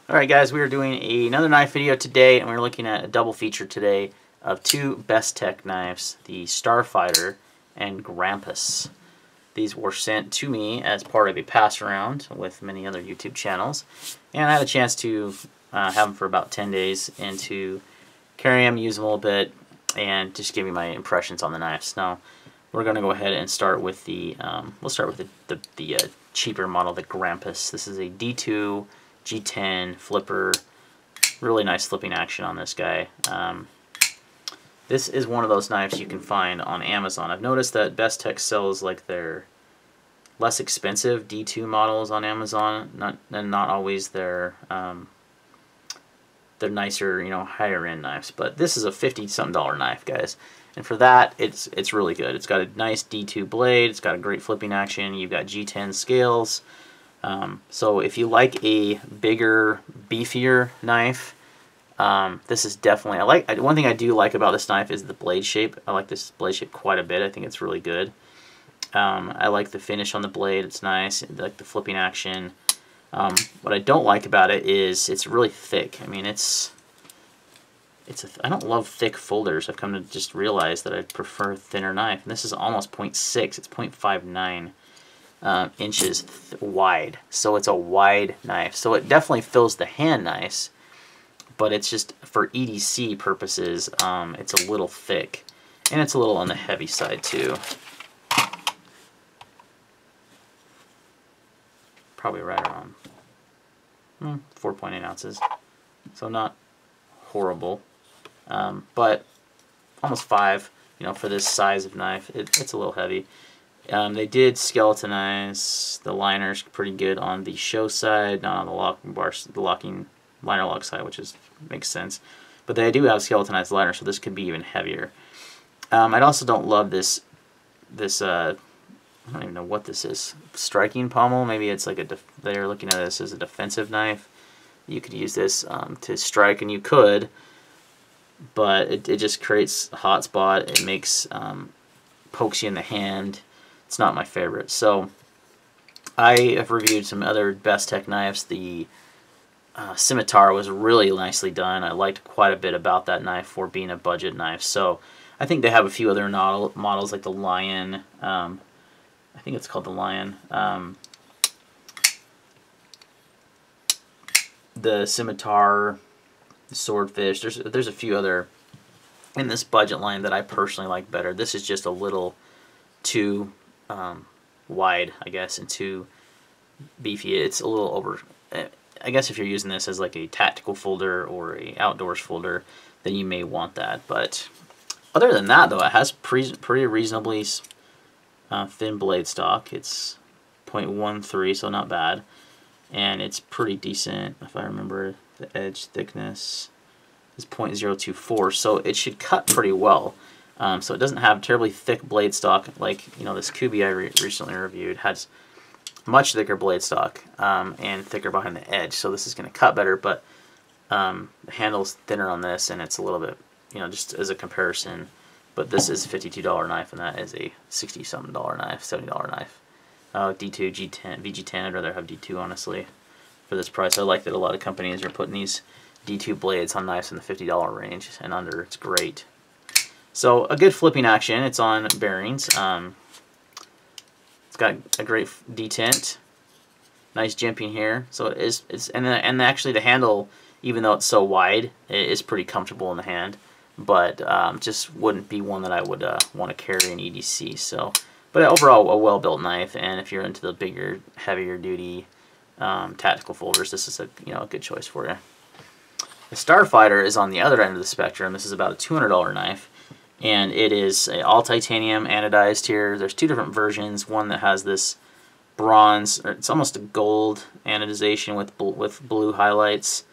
Alright guys, we are doing another knife video today, and we're looking at a double feature today of two Bestech knives, the Starfighter and Grampus. These were sent to me as part of a pass around with many other YouTube channels, and I had a chance to have them for about 10 days and to carry them, use them a little bit, and just give you my impressions on the knives. Now, we're going to go ahead and start with the cheaper model, the Grampus. This is a D2 G10 flipper. Really nice flipping action on this guy. This is one of those knives you can find on Amazon. I've noticed that Bestech sells like their less expensive D2 models on Amazon, not always their nicer, higher end knives. But this is a $50-something knife, guys. And for that, it's really good. It's got a nice D2 blade. It's got a great flipping action. You've got G10 scales. So if you like a bigger, beefier knife, this is definitely, one thing I do like about this knife is the blade shape. I like this blade shape quite a bit. I think it's really good. I like the finish on the blade. It's nice. I like the flipping action. What I don't like about it is it's really thick. I mean, I don't love thick folders. I've come to just realize that I prefer a thinner knife. And this is almost 0.6. It's 0.59. Inches wide, so it's a wide knife, so it definitely fills the hand nice, but it's just for EDC purposes, it's a little thick, and it's a little on the heavy side too. Probably right around 4.8 ounces, so not horrible, but almost 5, for this size of knife. It's a little heavy. They did skeletonize the liners pretty good on the show side, not on the locking liner lock side, which makes sense. But they do have skeletonized liner, so this could be even heavier. I also don't love this. I don't even know what this is. Striking pommel. Maybe it's like they're looking at this as a defensive knife. You could use this to strike, and you could, but it just creates a hot spot. It makes pokes you in the hand. It's not my favorite. So I have reviewed some other Bestech knives. The Scimitar was really nicely done. I liked quite a bit about that knife for being a budget knife. So I think they have a few other models like the Lion. I think it's called the Lion. The Scimitar, the Swordfish. There's a few other in this budget line that I personally like better. This is just a little too wide, I guess, and too beefy. It's a little over. I guess if you're using this as like a tactical folder or a outdoors folder, then you may want that. But other than that, though, it has pretty reasonably thin blade stock. It's 0.13, so not bad, and it's pretty decent. If I remember, the edge thickness is 0.024, so it should cut pretty well. So it doesn't have terribly thick blade stock like this Kubi I recently reviewed has much thicker blade stock and thicker behind the edge. So this is going to cut better, but the handle's thinner on this, and it's a little bit, just as a comparison. But this is a $52 knife, and that is a $60-something knife, $70 knife. D2, G10, VG10. I'd rather have D2 honestly for this price. I like that a lot of companies are putting these D2 blades on knives in the $50 range and under. It's great. So a good flipping action. It's on bearings. It's got a great detent. Nice jimping here. So and actually the handle, even though it's so wide, it is pretty comfortable in the hand. But just wouldn't be one that I would want to carry in EDC. So, but overall a well-built knife. And if you're into the bigger, heavier duty tactical folders, this is a good choice for you. The Starfighter is on the other end of the spectrum. This is about a $200 knife. And it is all titanium anodized here. There's two different versions. One that has this bronze, or it's almost a gold anodization with blue highlights,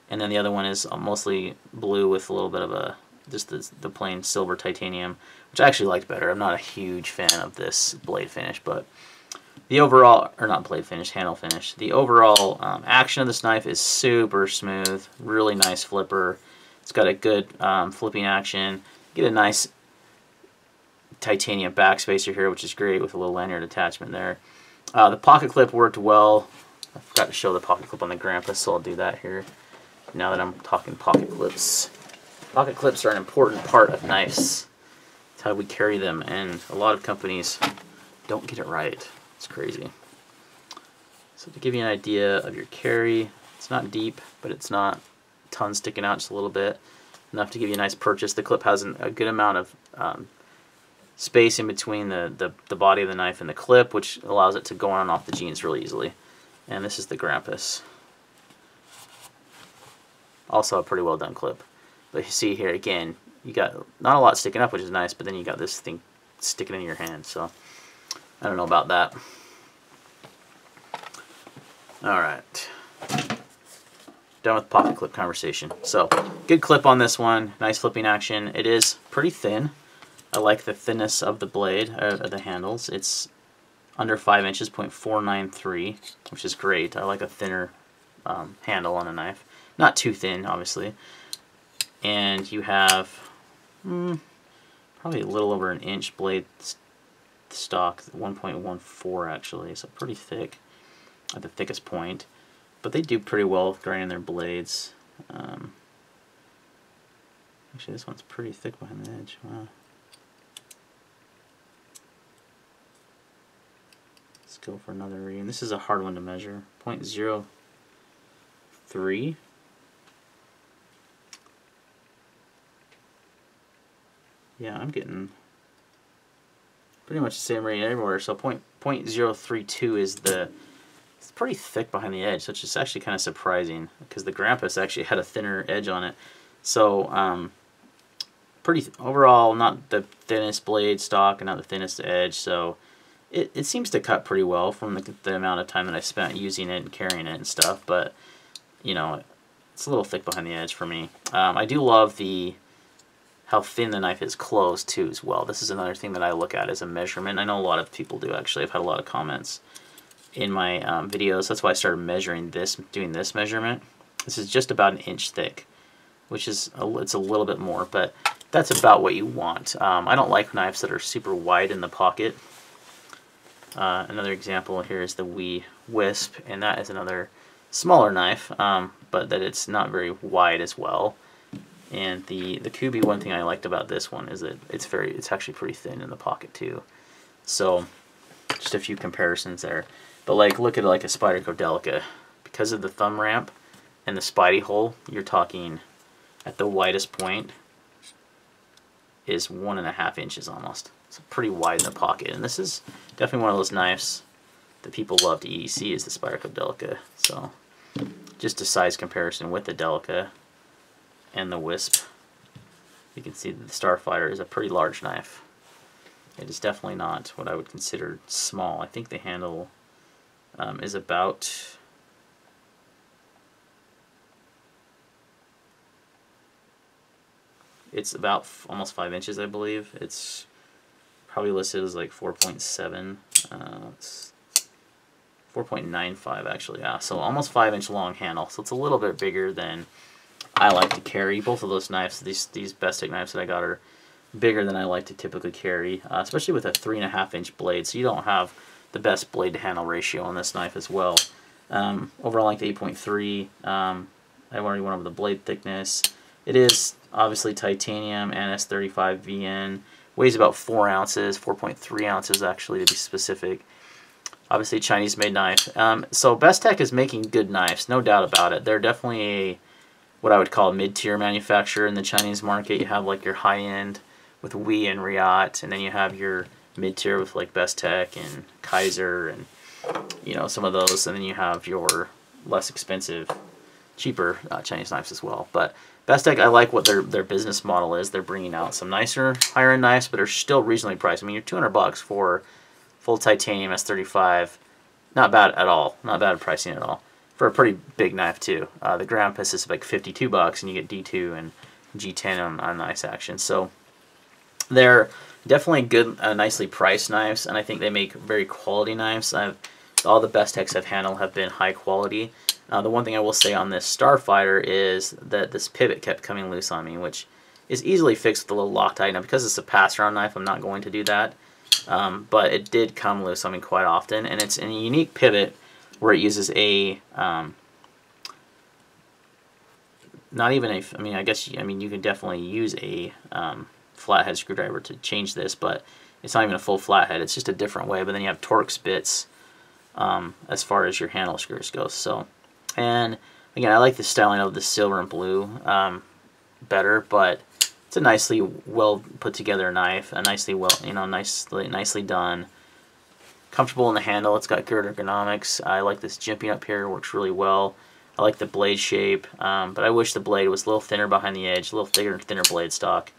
and then the other one is mostly blue with a little bit of just the plain silver titanium, which I actually liked better. I'm not a huge fan of this blade finish, but the overall, or not blade finish, handle finish. The overall action of this knife is super smooth, really nice flipper. It's got a good flipping action. Get a nice titanium backspacer here, which is great with a little lanyard attachment there. The pocket clip worked well. I forgot to show the pocket clip on the Grampus, so I'll do that here now that I'm talking pocket clips. Pocket clips are an important part of knives. It's how we carry them, and a lot of companies don't get it right. It's crazy. So to give you an idea of your carry, it's not deep, but it's not a ton sticking out, just a little bit. Enough to give you a nice purchase. The clip has a good amount of space in between the body of the knife and the clip, which allows it to go on and off the jeans really easily. And this is the Grampus. Also a pretty well done clip. But you see here, again, you got not a lot sticking up, which is nice, but then you got this thing sticking in your hand. So I don't know about that. Alright. Done with pocket clip conversation. So, good clip on this one. Nice flipping action. It is pretty thin. I like the thinness of the blade, of the handles. It's under 5 inches, 0.493, which is great. I like a thinner handle on a knife. Not too thin, obviously. And you have probably a little over an inch blade stock, 1.14 actually, so pretty thick at the thickest point. But they do pretty well with grinding their blades. Actually, this one's pretty thick behind the edge. Wow. Let's go for another reading. This is a hard one to measure. 0.03. Yeah, I'm getting pretty much the same reading everywhere. So 0.032 is the... It's pretty thick behind the edge, which is actually kind of surprising because the Grampus actually had a thinner edge on it. So pretty overall, not the thinnest blade stock and not the thinnest edge. So it seems to cut pretty well from the amount of time that I spent using it and carrying it and stuff. But you know, it's a little thick behind the edge for me. I do love how thin the knife is closed too as well. This is another thing that I look at as a measurement. I know a lot of people do actually. I've had a lot of comments in my videos. That's why I started measuring this, doing this measurement. This is just about an inch thick, which is it's a little bit more, but that's about what you want. I don't like knives that are super wide in the pocket. Another example here is the Wisp, and that is another smaller knife, but that it's not very wide as well. And the Kubi, one thing I liked about this one is that it's actually pretty thin in the pocket too. So just a few comparisons there. But like, look at like a Spyderco Delica. Because of the thumb ramp and the Spidey hole, you're talking at the widest point is 1.5 inches almost. It's pretty wide in the pocket. And this is definitely one of those knives that people love to EDC is the Spyderco Delica. So just a size comparison with the Delica and the Wisp. You can see that the Starfighter is a pretty large knife. It is definitely not what I would consider small. I think the handle is about almost 5 inches, I believe. It's probably listed as like 4.7. It's 4.95 actually. Yeah, so almost 5 inch long handle. So it's a little bit bigger than I like to carry. Both of those knives, these Bestech knives that I got, are bigger than I like to typically carry, especially with a 3.5 inch blade. So you don't have the best blade to handle ratio on this knife as well. Overall length 8.3. I already went over the blade thickness. It is obviously titanium and S35 VN. Weighs about 4 ounces, 4.3 ounces actually to be specific. Obviously Chinese made knife. So Bestech is making good knives, no doubt about it. They're definitely what I would call a mid-tier manufacturer in the Chinese market. You have like your high-end with Wii and Riot, and then you have your mid-tier with like Bestech and Kaiser and you know some of those, and then you have your less expensive, cheaper Chinese knives as well. But Bestech, I like what their business model is. They're bringing out some nicer higher-end knives, but are still reasonably priced. I mean, you're $200 for full titanium S35. Not bad at all. Not bad pricing at all. For a pretty big knife too. The Grampus is like $52, and you get D2 and G10 on nice action. So they're definitely good, nicely priced knives, and I think they make very quality knives. All the Bestechs I've handled have been high quality. The one thing I will say on this Starfighter is that this pivot kept coming loose on me, which is easily fixed with a little Loctite. Now, because it's a pass-around knife, I'm not going to do that. But it did come loose on me quite often, and it's a unique pivot where it uses a not even a, I mean, I guess, I mean, you can definitely use a flathead screwdriver to change this, but it's not even a full flathead. It's just a different way. But then you have Torx bits as far as your handle screws goes. So, and again, I like the styling of the silver and blue better, but it's a nicely well put together knife, a nicely nicely done. Comfortable in the handle. It's got good ergonomics. I like this jimping up here. Works really well. I like the blade shape, but I wish the blade was a little thinner behind the edge, a little thinner blade stock,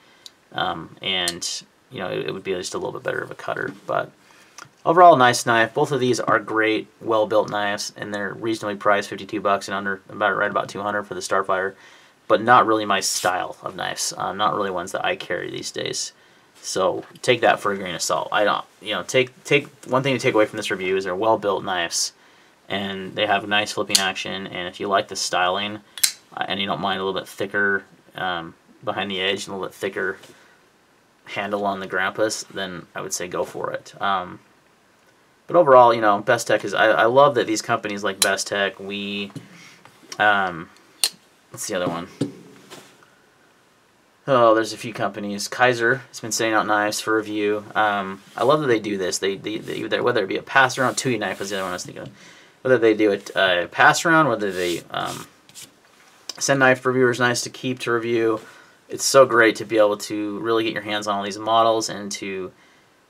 and you know, it would be just a little bit better of a cutter. But overall, nice knife. Both of these are great, well-built knives, and they're reasonably priced, $52 and under, about $200 for the Starfighter, but not really my style of knives. Not really ones that I carry these days. So take that for a grain of salt. I don't, you know, take one thing to take away from this review is they're well-built knives, and they have nice flipping action. And if you like the styling, and you don't mind a little bit thicker behind the edge and a little bit thicker handle on the Grampus, then I would say go for it. But overall, you know, Bestech is, I love that these companies like Bestech, what's the other one? Oh, there's a few companies. Kaiser has been sending out knives for review. I love that they do this. They whether it be a pass around, Tui knife was the other one I was thinking of. Whether they do it pass around, whether they send knife reviewers knives to keep to review. It's so great to be able to really get your hands on all these models and to,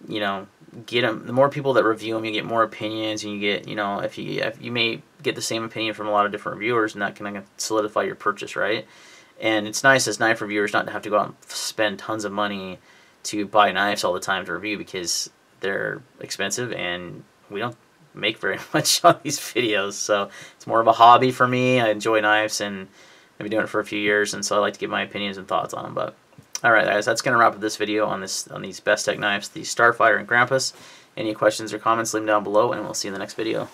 you know, get them. The more people that review them, you get more opinions, and you get, you know, if you may get the same opinion from a lot of different reviewers, and that can solidify your purchase, right? And it's nice as knife reviewers not to have to go out and spend tons of money to buy knives all the time to review, because they're expensive and we don't make very much on these videos. So it's more of a hobby for me. I enjoy knives, and I've been doing it for a few years, and so I like to give my opinions and thoughts on them. But alright guys, that's going to wrap up this video on these Bestech knives, the Starfighter and Grampus. Any questions or comments, leave them down below, and we'll see you in the next video.